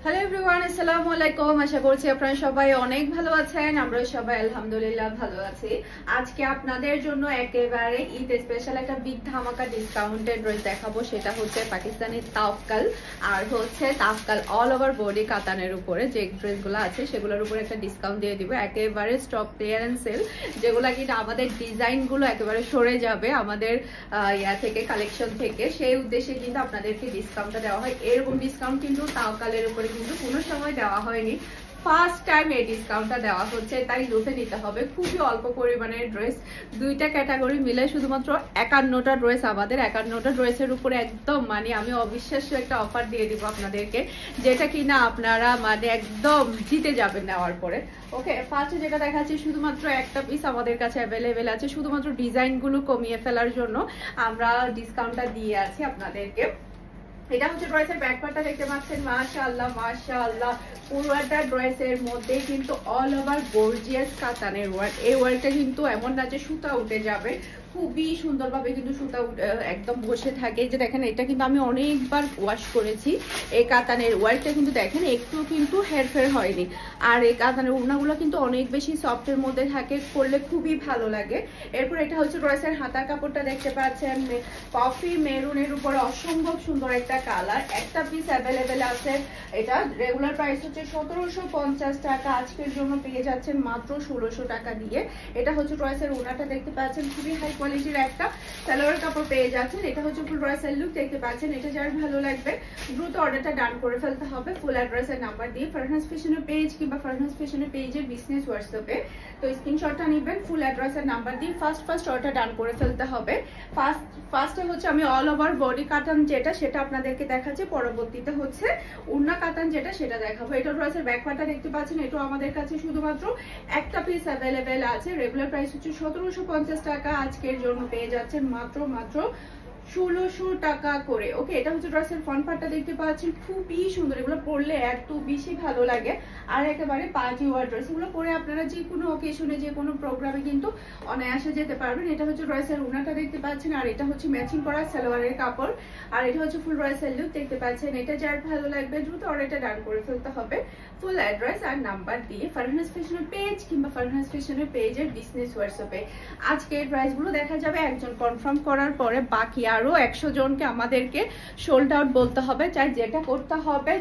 Hello everyone, আসসালামু আলাইকুম। আশা করছি আপনারা সবাই অনেক ভালো আছেন। আমরা সবাই আলহামদুলিল্লাহ ভালো আছি। আজকে আপনাদের জন্য একেবারে ঈদ স্পেশাল একটা বিগ ধামাকা ডিসকাউন্টেড ড্রেস দেখাবো। সেটা হচ্ছে পাকিস্তানি তাওয়াক্কাল, আর হচ্ছে তাওয়াক্কাল অল ওভার বডি কাতানের উপরে যে ড্রেসগুলো আছে সেগুলোর উপরে একটা ডিসকাউন্ট দিয়ে দিব। একেবারে স্টক ক্লিয়ারেন্স সেল, যেগুলো কিন্তু আমাদের ডিজাইনগুলো একেবারে সরে যাবে আমাদের ইয়া থেকে, কালেকশন থেকে। সেই উদ্দেশ্যে কিন্তু আপনাদেরকে ডিসকাউন্টটা দেওয়া হয়। এরকম ডিসকাউন্ট কিন্তু তাওয়াক্কালের উপরে কিন্তু কোনো সময় দেওয়া হয়নি, ফার্স্ট টাইম এই ডিসকাউন্টটা দেওয়া হচ্ছে, তাই লুফে নিতে হবে। খুবই অল্প পরিমাণের ড্রেস, দুইটা ক্যাটাগরি মিলে শুধুমাত্র 51টা ড্রেস। আমাদের 51টা ড্রেসের উপরে একদম মানে আমি অবিশ্বাস্য একটা অফার দিয়ে দিব আপনাদেরকে, যেটা কিনা আপনারা মানে একদম জিতে যাবেন নেওয়ার পরে। ওকে, ফার্স্টে যেটা দেখাচ্ছি শুধুমাত্র একটা পিস আমাদের কাছে অ্যাভেলেবেল আছে, শুধুমাত্র ডিজাইনগুলো কমিয়ে ফেলার জন্য আমরা ডিসকাউন্টটা দিয়ে আছি আপনাদেরকে। এটা হচ্ছে ড্রেসের ব্যাক পার্টটা দেখতে পাচ্ছেন, মাশাআল্লাহ মাশাআল্লাহ। পুরোটা ড্রেসের মধ্যে কিন্তু অল ওভার গর্জিয়াস কাতানের ওয়ার্ক। এই ওয়ার্কটা কিন্তু এমন না যে সুতা উঠে যাবে, খুবই সুন্দরভাবে কিন্তু সুতা একদম বসে থাকে। যে দেখেন, এটা কিন্তু আমি অনেকবার ওয়াশ করেছি। এই কাতানের ওয়ার্কটা কিন্তু দেখেন একটু কিন্তু হেরফের হয়নি। আর এই কাতানের ওড়নাগুলো কিন্তু অনেক বেশি সফটের মধ্যে থাকে, পরলে খুবই ভালো লাগে। এরপর এটা হচ্ছে ড্রেসের হাতার কাপড়টা দেখতে পাচ্ছেন, কফি মেরুনের উপর অসম্ভব সুন্দর একটা কালার। একটা পিস অ্যাভেলেবেল আছে। এটা রেগুলার প্রাইস হচ্ছে 1750 টাকা, আজকের জন্য পেয়ে যাচ্ছেন মাত্র 1600 টাকা দিয়ে। এটা হচ্ছে ড্রেসের ওড়নাটা দেখতে পাচ্ছেন, খুবই হাই কোয়ালিটির একটা সালোয়ার কাপড় পেয়ে যাচ্ছেন। এটা হচ্ছে ফুল ড্রেসের লুক দেখতে পাচ্ছেন। এটা যার ভালো লাগবে দ্রুত অর্ডারটা ডান করে ফেলতে হবে ফুল অ্যাড্রেসের নাম্বার দিয়ে ফারহানাস ফ্যাশনের পেজ কিংবা ফারহানাস ফ্যাশনের পেজের বিজনেস হোয়াটসঅ্যাপে। তো স্ক্রিনশটটা নেবেন, ফুল অ্যাড্রেসের নাম্বার দিয়ে ফার্স্ট অর্ডার ডান করে ফেলতে হবে। ফার্স্টে হচ্ছে আমি অল ওভার বডি কাটান যেটা সেটা আপনাদেরকে দেখাচ্ছি, পরবর্তীতে হচ্ছে উন্না কাতান যেটা সেটা দেখাবো। এটা ড্রেসের ব্যাক পার্টটা দেখতে পাচ্ছেন, এটাও আমাদের কাছে শুধুমাত্র একটা পিস অ্যাভেলেবেল আছে। রেগুলার প্রাইস হচ্ছে 1750 টাকা, আজকের জন্য পেয়ে যাচ্ছেন মাত্র 1600 টাকা করে। ওকে, এটা হচ্ছে ড্রেসের ফ্রন্ট পার্টটা দেখতে পাচ্ছেন, খুবই সুন্দর। এগুলো পরলে এত বেশি ভালো লাগে, আর একেবারে পার্টি ওয়ার ড্রেস। এগুলো পরে আপনারা যে কোনো অকেশনে যে কোনো প্রোগ্রামে কিন্তু অনায়াসে যেতে পারবেন। এটা হচ্ছে ড্রেসের ওড়নাটা দেখতে পাচ্ছেন, আর এটা হচ্ছে ম্যাচিং করা সালোয়ারের কাপড়, আর এটা হচ্ছে ফুল ড্রেসের লুক দেখতে পাচ্ছেন। এটা যার ভালো লাগবে দ্রুত অর্ডারটা ডান করে ফেলতে হবে ফুল অ্যাড্রেস আর নাম্বার দিয়ে ফারহানাস ফ্যাশনের পেজ কিংবা ফারহানাস ফ্যাশনের পেজের বিজনেস হোয়াটসঅ্যাপে। আজকে এই প্রাইসগুলো দেখা যাবে একজন কনফার্ম করার পরে, বাকি আরো 100 জনকে আমাদেরকে সোল্ড আউট বলতে হবে। চাই যেটা করতে হবে,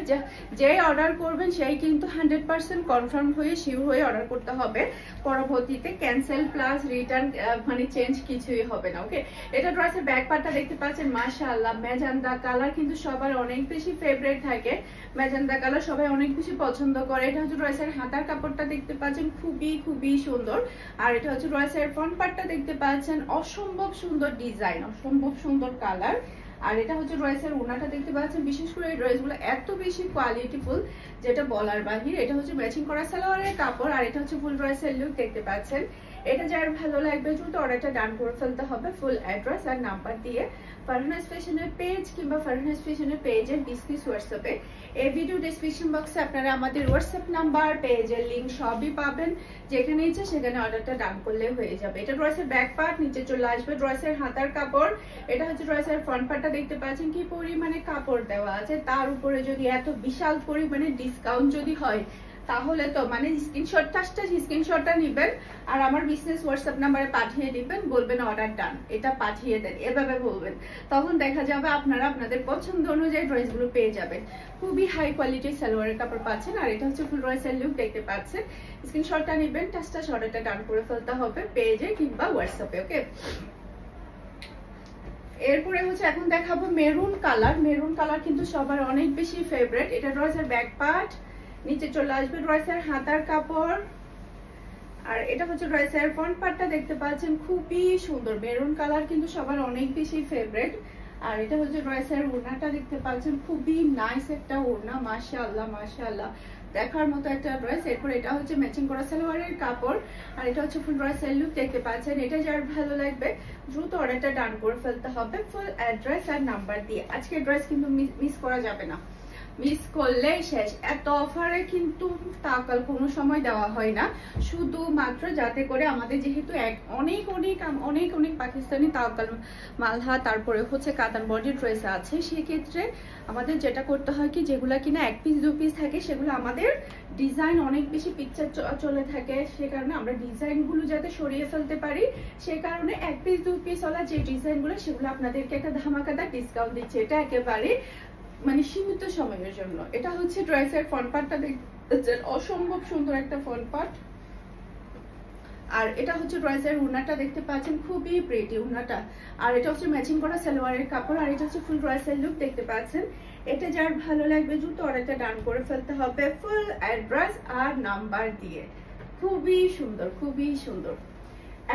যে অর্ডার করবেন সেই কিন্তু 100% কনফার্ম হয়ে শিওর হয়ে অর্ডার করতে হবে। পরবর্তীতে ক্যান্সেল প্লাস রিটার্ন মানে চেঞ্জ কিছুই হবে না। ওকে, এটা ড্রেসের ব্যাক পার্টটা দেখতে পাচ্ছেন, মাশাআল্লাহ ম্যাজেন্ডা কালার কিন্তু সবার অনেক বেশি ফেভারিট থাকে। ম্যাজেন্ডা কালার সবাই অনেক বেশি পছন্দ করে। এটা হচ্ছে ড্রেসের হাতার কাপড়টা দেখতে পাচ্ছেন, খুবই সুন্দর। আর এটা হচ্ছে ড্রেসের ফ্রন্ট পার্টটা দেখতে পাচ্ছেন, অসম্ভব সুন্দর ডিজাইন, অসম্ভব সুন্দর কালার। আর এটা হচ্ছে ড্রেসের ওড়নাটা দেখতে পাচ্ছেন, বিশেষ করে এই ড্রেসগুলো এত বেশি কোয়ালিটিফুল যেটা বলার বাহির। এটা হচ্ছে ম্যাচিং করা সালোয়ারের কাপড়, আর এটা হচ্ছে ফুল ড্রেসের লুক দেখতে পাচ্ছেন। এটা যার ভালো লাগবে দ্রুত অর্ডারটা ডান করে ফেলতে হবে ফুল অ্যাড্রেস আর নাম্বার দিয়ে ফারহানাস ফ্যাশনের পেজ কিংবা ফারহানাস ফ্যাশনের পেজের বিজনেস হোয়াটসঅ্যাপে। এই ভিডিও ডেসক্রিপশন বক্সে আপনারা আমাদের হোয়াটসঅ্যাপ নাম্বার, পেজের লিংক সবই পাবেন। যেখানে ইচ্ছে সেখানে অর্ডারটা ডান করলে হয়ে যাবে। এটা ড্রেসের ব্যাক পার্ট, নিচে চলে আসবে ড্রেসের হাতার কাপড়। এটা হচ্ছে ড্রেসের ফ্রন্ট পার্টটা দেখতে পাচ্ছেন, কি পরিমাণে কাপড় দেওয়া আছে, তার উপরে যদি এত বিশাল পরিমাণে ডিসকাউন্ট যদি হয় তাহলে তো মানে স্ক্রিনশটটা নেবেন আর আমার বিজনেস হোয়াটসঅ্যাপ নাম্বারে পাঠিয়ে দিবেন, বলবেন অর্ডার ডান, এটা পাঠিয়ে দেন, এভাবে বলবেন। তখন দেখা যাবে আপনারা আপনাদের পছন্দ অনুযায়ী ড্রেসগুলো পেয়ে যাবেন। খুবই হাই কোয়ালিটির সালোয়ারের কাপড় পাচ্ছেন, আর এটা হচ্ছে ফুল ড্রেসের লুক দেখতে পাচ্ছেন। স্ক্রিনশটটা নেবেন, টাচটা অর্ডারটা ডান করে ফেলতে হবে পেজে কিংবা হোয়াটসঅ্যাপে। ওকে, এরপরে হচ্ছে এখন দেখাবো মেরুন কালার। মেরুন কালার কিন্তু সবার অনেক বেশি ফেভারিট। এটা ড্রেসের ব্যাক পার্ট, নিচে চলে আসবে ড্রেসের হাতার কাপড়, আর এটা হচ্ছে ড্রেসের ফ্রন্ট পার্টটা দেখতে পাচ্ছেন, খুবই সুন্দর। মেরুন কালার কিন্তু সবার অনেক বেশি ফেভারিট। আর এটা হচ্ছে ড্রেসের ওড়নাটা দেখতে পাচ্ছেন, খুবই নাইস একটা ওড়না, মাশাআল্লাহ মাশাআল্লাহ, দেখার মতো একটা ড্রেস। এরপর এটা হচ্ছে ম্যাচিং করা সালোয়ারের কাপড়, আর এটা হচ্ছে ফুল ড্রেসের লুক দেখতে পাচ্ছেন। এটা যার ভালো লাগবে দ্রুত অর্ডারটা ডান করে ফেলতে হবে ফুল অ্যাড্রেস আর নাম্বার দিয়ে। আজকের ড্রেস কিন্তু মিস করা যাবে না। মিস করলে শেষ। এত অফারে কিন্তু তাকাল কোনো সময় দেওয়া হয় না, শুধুমাত্র যাতে করে আমাদের যেহেতু অনেক অনেক অনেক অনেক পাকিস্তানি তাকাল মালহা তারপরে হচ্ছে কাতান বডি ড্রেস আছে, সেক্ষেত্রে আমাদের যেটা করতে হয় কি, যেগুলো কিনা 1 পিস 2 পিস থাকে সেগুলো আমাদের ডিজাইন অনেক বেশি পিকচার চলে থাকে, সে কারণে আমরা ডিজাইনগুলো যাতে সরিয়ে ফেলতে পারি, সে কারণে 1 পিস 2 পিস ওলা যে ডিজাইনগুলো সেগুলো আপনাদেরকে একটা ধামাকাদার ডিসকাউন্ট দিচ্ছে। এটা একেবারে মানে সীমিত সময়ের জন্য। এটা হচ্ছে ড্রেসের ফ্রন্ট পার্টটা দেখছেন, অসম্ভব সুন্দর একটা ফ্রন্ট পার্ট। আর এটা হচ্ছে ড্রেসের উন্নাটা দেখতে পাচ্ছেন, খুবই প্রিটি উন্নাটা। আর এটা হচ্ছে ম্যাচিং করা সালোয়ারের কাপড়, আর এটা হচ্ছে ফুল ড্রেসের লুক দেখতে পাচ্ছেন। এটা যার ভালো লাগবে দ্রুত অর্ডারটা ডান করে ফেলতে হবে ফুল অ্যাড্রেস আর নাম্বার দিয়ে। খুবই সুন্দর, খুবই সুন্দর,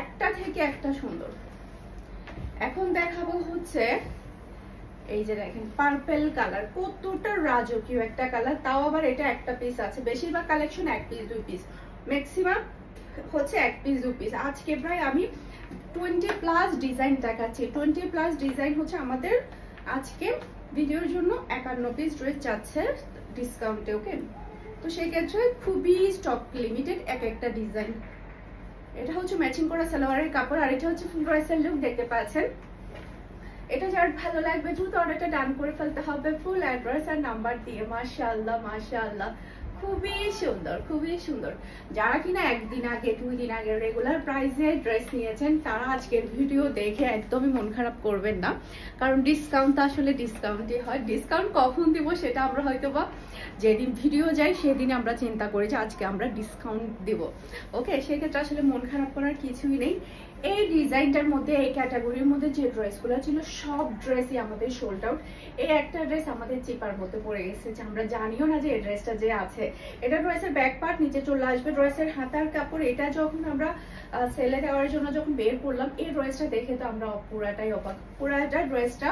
একটা থেকে একটা সুন্দর। এখন দেখাবো হচ্ছে এই যে দেখেন পার্পল কালার, কতটা রাজকীয় একটা কালার, তাও আবার এটা একটা পিস আছে। বেশিরভাগ কালেকশন 1 পিস 2 পিস, ম্যাক্সিমাম হচ্ছে 1 পিস 2 পিস। আজকে প্রায় আমি 20+ ডিজাইন দেখাচ্ছি। 20+ ডিজাইন হচ্ছে আমাদের আজকে ভিডিওর জন্য 51 পিস ড্রেস যাচ্ছে ডিসকাউন্টে। ওকে, তো সেই ক্ষেত্রে খুবই স্টক লিমিটেড এক একটা ডিজাইন। এটা হচ্ছে ম্যাচিং করা সালোয়ারের কাপড়, আর এটা হচ্ছে ফুল ড্রেসের লুক দেখতে পাচ্ছেন। এটা যার ভালো লাগবে দ্রুত অর্ডারটা ডান করে ফেলতে হবে ফুল অ্যাড্রেস আর নাম্বার দিয়ে। মাশাআল্লাহ মাশাআল্লাহ, খুবই সুন্দর, খুবই সুন্দর। যারা কিনা 1 দিন আগে 2 দিন আগে রেগুলার প্রাইসে ড্রেস নিয়েছেন, তারা আজকের ভিডিও দেখে একদমই মন খারাপ করবেন না, কারণ ডিসকাউন্ট আসলে ডিসকাউন্টই হয়। ডিসকাউন্ট কখন দিব সেটা আমরা হয়তো বা যেদিন ভিডিও যাই সেদিন আমরা চিন্তা করি যে আজকে আমরা ডিসকাউন্ট দিব। ওকে, সেক্ষেত্রে আসলে মন খারাপ করার কিছুই নেই। এই ডিজাইনটার মধ্যে, এই ক্যাটাগরির মধ্যে যে ড্রেসগুলো ছিল সব ড্রেসই আমাদের সোল্ড আউট। এই একটা ড্রেস আমাদের চিপার মধ্যে পড়ে গেছে, যে আমরা জানিও না যে এই ড্রেসটা যে আছে। এটা ড্রেসের ব্যাক পার্ট নিচে চলে আসবে, ড্রেসের হাতার কাপড়। এটা যখন আমরা সেলে দেওয়ার জন্য যখন বের করলাম, এই ড্রেসটা দেখে তো আমরা পুরাটাই অবাক। পুরাটা ড্রেসটা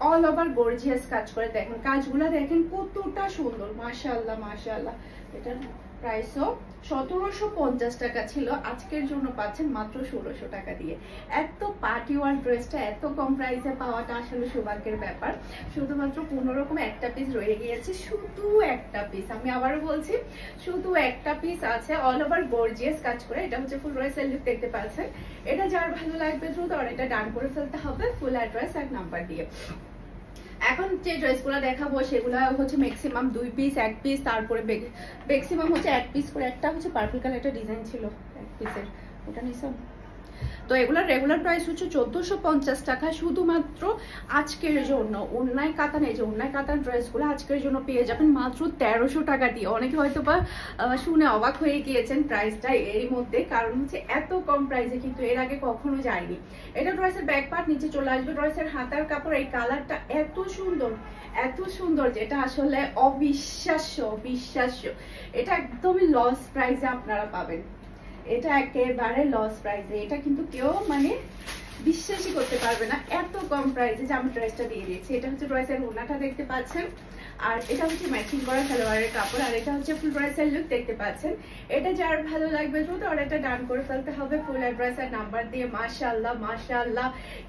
অল ওভার গর্জিয়াস কাজ করে, দেখেন কাজগুলো দেখেন কতটা সুন্দর। মাশাআল্লাহ মাশাআল্লাহ। এটার প্রাইসও 1750 টাকা ছিল, আজকের জন্য পাচ্ছেন মাত্র 1600 টাকা দিয়ে। এত পার্টি ওয়ার ড্রেসটা এত কম প্রাইসে পাওয়াটা আসলে সৌভাগ্যের ব্যাপার। শুধুমাত্র কোনো রকম একটা পিস রয়ে গিয়েছে, শুধু একটা পিস, আমি আবারও বলছি শুধু একটা পিস আছে, অল ওভার গর্জিয়াস কাজ করে। এটা হচ্ছে ফুল ড্রেসের লুক দেখতে পাচ্ছেন। এটা যার ভালো লাগবে দ্রুত অর্ডারটা ডান করে ফেলতে হবে ফুল অ্যাড্রেস আর নাম্বার দিয়ে। এখন যে ড্রেসগুলো দেখাবো সেগুলো হচ্ছে ম্যাক্সিমাম 2 পিস 1 পিস, তারপরে ম্যাক্সিমাম হচ্ছে 1 পিস করে। একটা হচ্ছে পার্পল কালার একটা ডিজাইন ছিল 1 পিসের, ওটা নিছো। তো এগুলোর রেগুলার প্রাইস হচ্ছে 1450 টাকা, শুধুমাত্র আজকের জন্য অন্যায় কাতান, এই যে অন্যায় কাতান ড্রেসগুলো আজকের জন্য পেয়ে যাবেন মাত্র 1300 টাকা দিয়ে। অনেকে হয়তো বা শুনে অবাক হয়ে গিয়েছেন প্রাইসটা এর মধ্যে, কারণ হচ্ছে এত কম প্রাইসে কিন্তু এর আগে কখনো যায়নি। এটা ড্রেসের ব্যাক পার্ট নিচে চলে আসবে, ড্রেসের হাতার কাপড়। এই কালারটা এত সুন্দর, এত সুন্দর, যেটা আসলে অবিশ্বাস্য অবিশ্বাস্য। এটা একদমই লস প্রাইসে আপনারা পাবেন, এটা একেবারে লস প্রাইসে। এটা কিন্তু কেউ মানে বিশ্বাসই করতে পারবে না এত কম প্রাইসে যে আমি ড্রেসটা দিয়ে দিয়েছি। এটা হচ্ছে ড্রেসের ওড়নাটা দেখতে পাচ্ছেন, আর এটা হচ্ছে ম্যাচিং করা সালোয়ারের কাপড়, আর এটা হচ্ছে ফুল ড্রেসের লুক দেখতে পাচ্ছেন। এটা যার ভালো লাগবে দ্রুত অর্ডারটা ডান করে ফেলতে হবে ফুল অ্যাড্রেস আর নাম্বার দিয়ে। মাশাআল্লাহ মাশাআল্লাহ,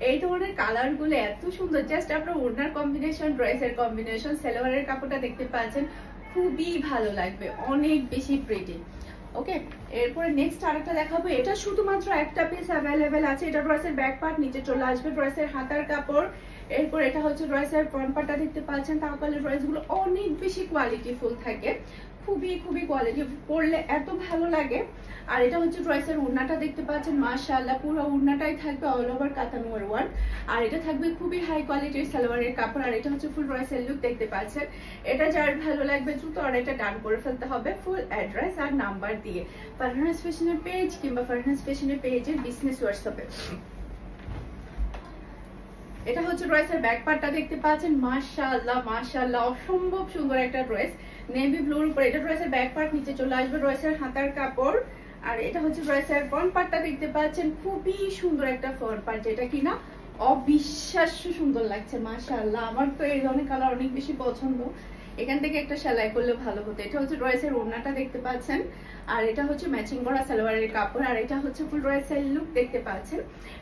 এই ধরনের কালারগুলো এত সুন্দর। জাস্ট আপনার ওড়নার কম্বিনেশন, ড্রেসের কম্বিনেশন, সালোয়ারের কাপড়টা দেখতে পাচ্ছেন, খুবই ভালো লাগবে, অনেক বেশি প্রিটি। ওকে, এরপরে নেক্সট আরেকটা দেখাবো। এটা শুধুমাত্র একটা পিস অ্যাভেলেবেল আছে। এটা ড্রেসের ব্যাক পার্ট নিচে চলে আসবে, ড্রেসের হাতার কাপড়। এরপর এটা হচ্ছে ড্রেসের ফ্রন্ট পার্টটা দেখতে পাচ্ছেন। তাহলে ড্রেসগুলো অনেক বেশি কোয়ালিটিফুল থাকে, খুবই খুবই কোয়ালিটি, পরলে এত ভালো লাগে। আর এটা হচ্ছে ড্রেসের ওড়নাটা দেখতে পাচ্ছেন, মাশাআল্লাহ পুরো ওড়নাটাই থাকবে অল ওভার কাতান ওয়ার্ক, আর এটা থাকবে খুবই হাই কোয়ালিটির সালোয়ারের কাপড়। আর এটা হচ্ছে ফুল ড্রেসের লুক দেখতে পাচ্ছেন। এটা যার ভালো লাগবে দ্রুত অর্ডারটা ডান করে ফেলতে হবে ফুল অ্যাড্রেস আর নাম্বার দিয়ে ফারহানাস ফ্যাশনের পেজ কিংবা ফারহানাস ফ্যাশনের পেজের বিজনেস হোয়াটসঅ্যাপে। এটা হচ্ছে ড্রেসের ব্যাক পার্টটা দেখতে পাচ্ছেন, মাশাআল্লাহ মাশাআল্লাহ, অসম্ভব সুন্দর একটা ড্রেস নেভি ব্লুর উপর। এটা ড্রেসের ব্যাক পার্ট নিচে চলে আসবে, ড্রেসের হাতার কাপড়। আর এটা হচ্ছে ড্রেসের ফ্রন্ট পার্টটা দেখতে পাচ্ছেন, খুবই সুন্দর একটা ফ্রন্ট পার্ট, যেটা কিনা অবিশ্বাস্য সুন্দর লাগছে। মাশাআল্লাহ, আমার তো এই ধরনের কালার অনেক বেশি পছন্দ। এখান থেকে একটা সেলাই করলে ভালো হতো। এটা হচ্ছে ড্রেসের ওড়নাটা দেখতে পাচ্ছেন, আর এটা হচ্ছে ম্যাচিং করা সালোয়ারের কাপড়। আর এটা হচ্ছে ফুল ড্রেসের লুক দেখতে পাচ্ছেন।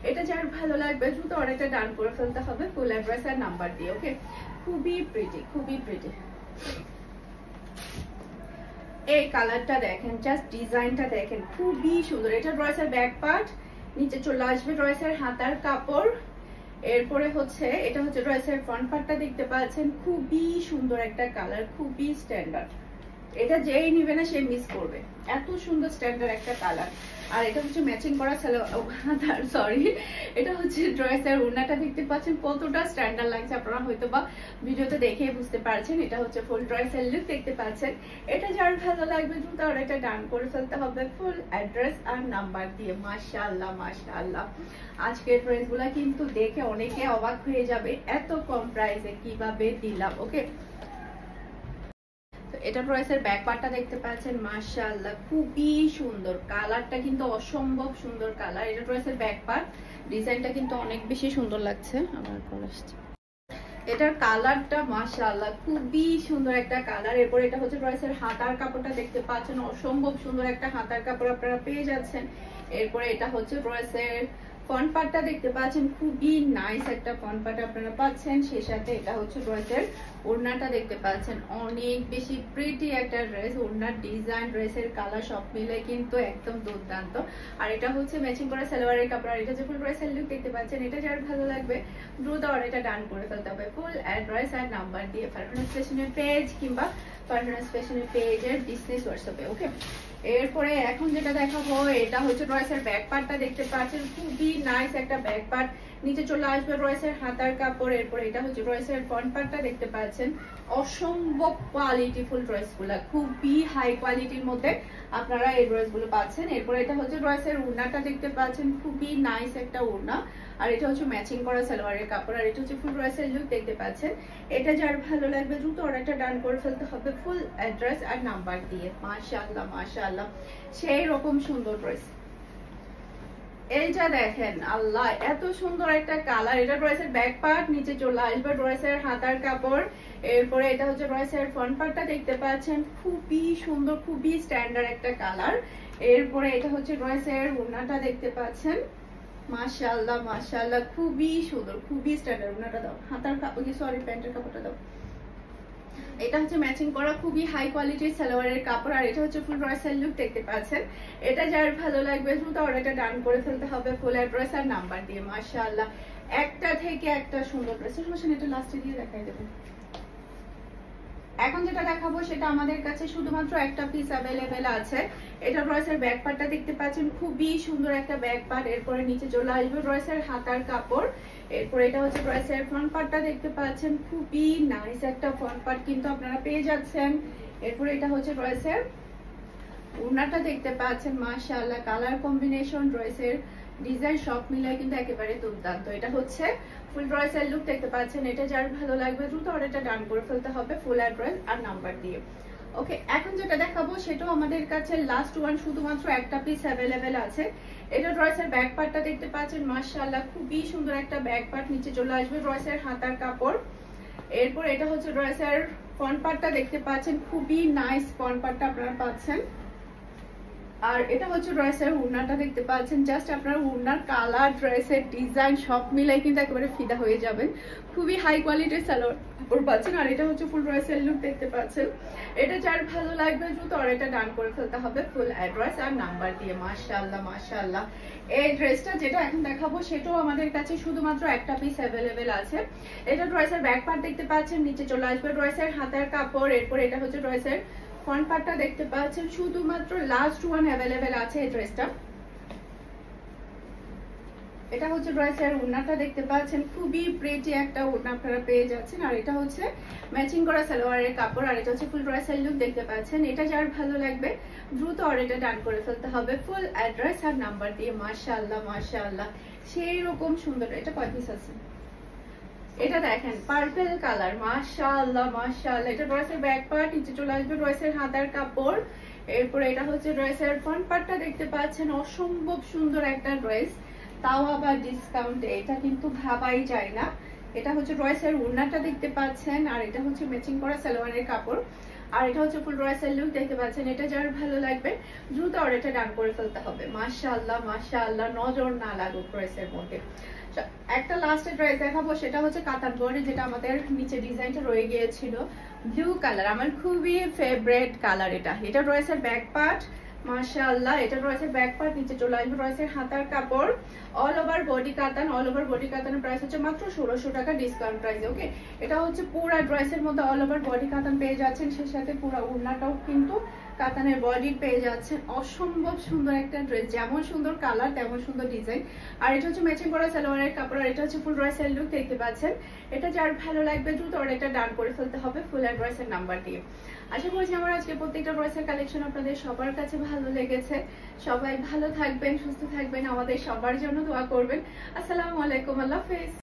এটা যার ভালো লাগবে দ্রুত অর্ডারটা ডান করে ফেলতে হবে ফুল অ্যাড্রেস আর নাম্বার দিয়ে। ওকে, খুবই প্রিটি, খুবই প্রিটি। এই কালারটা দেখেন, জাস্ট ডিজাইনটা দেখেন, খুবই সুন্দর। এটা ড্রেসের ব্যাক পার্ট, নিচে চলে আসবে ড্রেসের হাতার কাপড়। এরপরে হচ্ছে এটা হচ্ছে ড্রেসের ফ্রন্ট পার্টটা দেখতে পাচ্ছেন, খুবই সুন্দর একটা কালার, খুবই স্ট্যান্ডার্ড। এটা যেই নিবে না সে মিস করবে, এত সুন্দর স্ট্যান্ডার্ড একটা কালার। আর এটা হচ্ছে ম্যাচিং করা সালোয়ার, সরি, এটা হচ্ছে ড্রেসের ওড়নাটা দেখতে পাচ্ছেন কতটা স্ট্যান্ডার্ড লাগছে, আপনারা হয়তো বা ভিডিওতে দেখে বুঝতে পারছেন। এটা হচ্ছে ফুল ড্রেসের লুক দেখতে পাচ্ছেন। এটা যার ভালো লাগবে দ্রুত আর এটা ডান করে ফেলতে হবে ফুল অ্যাড্রেস আর নাম্বার দিয়ে। মাশাআল্লাহ মাশাআল্লাহ, আজকের ড্রেসগুলা কিন্তু দেখে অনেকে অবাক হয়ে যাবে, এত কম প্রাইসে কিভাবে দিলাম। ওকে, এটা ড্রেসের ব্যাক পার্টটা দেখতে পাচ্ছেন, মাশাআল্লাহ খুবই সুন্দর, কালারটা কিন্তু অসম্ভব সুন্দর কালার। এটা ড্রেসের ব্যাক পার্ট, ডিজাইনটা কিন্তু অনেক বেশি সুন্দর লাগছে। আমার এটার কালারটা মাশাআল্লাহ খুবই সুন্দর একটা কালার। এরপর এটা হচ্ছে ড্রেসের হাতার কাপড়টা দেখতে পাচ্ছেন, অসম্ভব সুন্দর একটা হাতার কাপড় আপনারা পেয়ে যাচ্ছেন। এরপরে এটা হচ্ছে ড্রেসের ফ্রন্ট পার্টটা দেখতে পাচ্ছেন, খুবই নাইস একটা ফ্রন্ট পার্ট আপনারা পাচ্ছেন। সেই সাথে এটা হচ্ছে ড্রেসের ওড়নাটা দেখতে পাচ্ছেন, অনেক বেশি প্রিটি একটা ড্রেস। ওড়নার ডিজাইন, ড্রেসের কালার সব মিলে কিন্তু একদম দুর্দান্ত। আর এটা হচ্ছে ম্যাচিং করা সালোয়ারের কাপড়। আর এটা যে ফুল ড্রেসের লুক দেখতে পাচ্ছেন, এটা যার ভালো লাগবে দ্রুত অর্ডারটা ডান করে ফেলতে হবে ফুল অ্যাড্রেস আর নাম্বার দিয়ে ফারহানাস ফ্যাশনের পেজ কিংবা ফারহানাস ফ্যাশনের পেজের বিজনেস হোয়াটসঅ্যাপে। ওকে, এরপরে এখন যেটা দেখাবো এটা হচ্ছে ড্রেসের ব্যাক পার্টটা দেখতে পাচ্ছেন, খুবই নাইস একটা ব্যাক পার্ট, নিচে চলে আসবে ড্রেসের হাতার কাপড়। এরপরে এটা হচ্ছে ড্রেসের ফ্রন্ট পার্টটা দেখতে পাচ্ছেন, অসম্ভব কোয়ালিটিফুল ড্রেসগুলা, খুবই হাই কোয়ালিটির মধ্যে আপনারা এই ড্রেসগুলো পাচ্ছেন। এরপরে এটা হচ্ছে ড্রেসের ওড়নাটা দেখতে পাচ্ছেন, খুবই নাইস একটা ওড়না। আর এটা হচ্ছে ম্যাচিং করা সালোয়ারের কাপড়। আর এটা হচ্ছে ফুল ড্রেসের লুক দেখতে পাচ্ছেন। এটা যার ভালো লাগবে দ্রুত অর্ডারটা ডান করে ফেলতে হবে ফুল অ্যাড্রেস আর নাম্বার দিয়ে। মাশাআল্লাহ মাশাআল্লাহ, সেই রকম সুন্দর ড্রেস। এইটা দেখেন, আল্লাহ এত সুন্দর একটা কালার। এটা ড্রেসের ব্যাক পার্ট, নিচে চলে আসবে ড্রেসের হাতার কাপড়। এরপরে এটা হচ্ছে ড্রেসের ফ্রন্ট পার্টটা দেখতে পাচ্ছেন, খুবই সুন্দর, খুবই স্ট্যান্ডার্ড একটা কালার। এরপরে এটা হচ্ছে ড্রেসের ওড়নাটা দেখতে পাচ্ছেন, মাশাআল্লাহ মাশাআল্লাহ খুবই সুন্দর, খুবই স্ট্যান্ডার্ড। ওড়নাটা দাও, হাতার কাপড়, সরি প্যান্টের কাপড়টা দাও। এটা হচ্ছে ম্যাচিং করা খুবই হাই কোয়ালিটির সালোয়ারের কাপড়। আর এটা হচ্ছে ফুল ড্রেসের লুক দেখতে পাচ্ছেন। এটা যার ভালো লাগবে দ্রুত অর্ডারটা ডান করে ফেলতে হবে ফুল অ্যাড্রেস আর নাম্বার দিয়ে। মাশাআল্লাহ, একটা থেকে একটা সুন্দর ড্রেস। সমস্যা নেই, এটা লাস্টে দিয়ে দেখাই দেবো। এখন যেটা দেখাবো সেটা আমাদের কাছে শুধুমাত্র একটা পিস অ্যাভেলেবেল আছে। এটা ড্রেসের ব্যাক পার্টটা দেখতে পাচ্ছেন, খুবই সুন্দর একটা ব্যাক পার্ট। এরপরে নিচে চলে আসবে ড্রেসের হাতার কাপড়। এরপরে এটা হচ্ছে ড্রেসের ফ্রন্ট পার্টটা দেখতে পাচ্ছেন, খুবই নাইস একটা ফ্রন্ট পার্ট কিন্তু আপনারা পেয়ে যাচ্ছেন। এরপরে এটা হচ্ছে ড্রেসের ওড়নাটা দেখতে পাচ্ছেন, মাশাআল্লাহ কালার কম্বিনেশন, ড্রেসের ডিজাইন সব মিলিয়ে কিন্তু একেবারে দুর্দান্ত। এটা হচ্ছে ফুল ড্রেসের লুক দেখতে পাচ্ছেন। এটা যার ভালো লাগবে দ্রুত অর্ডারটা ডান করে ফেলতে হবে ফুল অ্যাড্রেস আর নাম্বার দিয়ে। ওকে, এখন যেটা দেখাবো সেটাও আমাদের কাছে লাস্ট ওয়ান, শুধুমাত্র একটা পিস অ্যাভেলেবেল আছে। এটা ড্রেসের ব্যাক পার্টটা দেখতে পাচ্ছেন, মাশাআল্লাহ খুবই সুন্দর একটা ব্যাক পার্ট, নিচে চলে আসবে ড্রেসের হাতার কাপড়। এরপর এটা হচ্ছে ড্রেসের ফ্রন্ট পার্টটা দেখতে পাচ্ছেন, খুবই নাইস ফ্রন্ট পার্টটা আপনারা পাচ্ছেন। আর এটা হচ্ছে ড্রেসের ওড়নাটা দেখতে পাচ্ছেন, জাস্ট আপনার ওড়নার কালার, ড্রেসের ডিজাইন সব মিলাই কিন্তু একেবারে ফিদা হয়ে যাবেন। খুবই হাই কোয়ালিটির সালোয়ার কাপড় পাচ্ছেন। আর এটা হচ্ছে ফুল ড্রেসের লুক দেখতে পাচ্ছেন। এটা যার ভালো লাগবে দ্রুত অর্ডারটা ডান করে ফেলতে হবে ফুল অ্যাড্রেস আর নাম্বার দিয়ে। মাশাআল্লাহ মাশাআল্লাহ, এই ড্রেসটা যেটা এখন দেখাবো সেটাও আমাদের কাছে শুধুমাত্র একটা পিস অ্যাভেলেবেল আছে। এটা ড্রেসের ব্যাক পার্ট দেখতে পাচ্ছেন, নিচে চলে আসবে ড্রেসের হাতার কাপড়। এরপর এটা হচ্ছে ড্রেসের ফ্রন্ট পার্টটা দেখতে পাচ্ছেন, শুধুমাত্র লাস্ট ওয়ান অ্যাভেলেবেল আছে এই ড্রেসটা। এটা হচ্ছে ড্রেসের ওড়নাটা দেখতে পাচ্ছেন, খুবই প্রিটি একটা ওড়না আপনারা পেয়ে যাচ্ছেন। আর এটা হচ্ছে ম্যাচিং করা সালোয়ারের কাপড়। আর এটা হচ্ছে ফুল ড্রেসের লুক দেখতে পাচ্ছেন। এটা যার ভালো লাগবে দ্রুত অর্ডারটা ডান করে ফেলতে হবে ফুল অ্যাড্রেস আর নাম্বার দিয়ে। মাশাআল্লাহ মাশাআল্লাহ, সেই রকম সুন্দর। এটা কয় পিস আছে? এটা দেখেন পার্পল কালার, মাশাআল্লাহ মাশাআল্লাহ। এটা ড্রেসের ব্যাক পার্ট, নিচে চলে আসবে ড্রেসের হাতার কাপড়। এরপরে এটা হচ্ছে ড্রেসের ফ্রন্ট পার্টটা দেখতে পাচ্ছেন, অসম্ভব সুন্দর একটা ড্রেস, তাও আবার ডিসকাউন্টে। এটা কিন্তু ভাবাই যায় না। এটা হচ্ছে ড্রেসের ওড়নাটা দেখতে পাচ্ছেন। আর এটা হচ্ছে ম্যাচিং করা সালোয়ারের কাপড়। আর এটা হচ্ছে ফুল ড্রেসের লুক দেখতে পাচ্ছেন। এটা যার ভালো লাগবে দ্রুত অর্ডারটা ডান করে ফেলতে হবে। মাশাআল্লাহ মাশাআল্লাহ, নজর না লাগুক ড্রেসের মধ্যে। একটা লাস্টে ড্রেস দেখাবো, সেটা হচ্ছে কাতান বডি, যেটা আমাদের নিচে ডিজাইনটা রয়ে গিয়েছিল ব্লু কালার। আমার খুবই ফেভারিট কালার এটা। এটা রয়েছে ব্যাক পার্ট, মাশাআল্লাহ। এটা রয়েছে ব্যাক পার্ট, নিচে চলে আসবে রয়েছে হাতার কাপড়, অল ওভার বডি কাতান। অল ওভার বডি কাতানের প্রাইস হচ্ছে মাত্র 1600 টাকা ডিসকাউন্ট প্রাইস। ওকে, এটা হচ্ছে পুরো ড্রেসের মধ্যে অল ওভার বডি কাতান পেয়ে যাচ্ছেন, সেই সাথে পুরো ওড়নাটাও কিন্তু কাতানের বডি পেয়ে যাচ্ছেন। অসম্ভব সুন্দর একটা ড্রেস, যেমন সুন্দর কালার তেমন সুন্দর ডিজাইন। আর এটা হচ্ছে ম্যাচিং করা সালোয়ারের কাপড়, আর এটা হচ্ছে ফুল ড্রেসের লুক দেখতে পাচ্ছেন। এটা যার ভালো লাগবে দ্রুত অর্ডারটা ডান করে ফেলতে হবে ফুল অ্যাড্রেসের নাম্বার দিয়ে। আশা করছি আমার আজকে প্রত্যেকটা ড্রেসের কালেকশন আপনাদের সবার কাছে ভালো লেগেছে। সবাই ভালো থাকবেন, সুস্থ থাকবেন, আমাদের সবার জন্য দোয়া করবেন। আসসালামু আলাইকুম, আল্লাহ হাফেজ।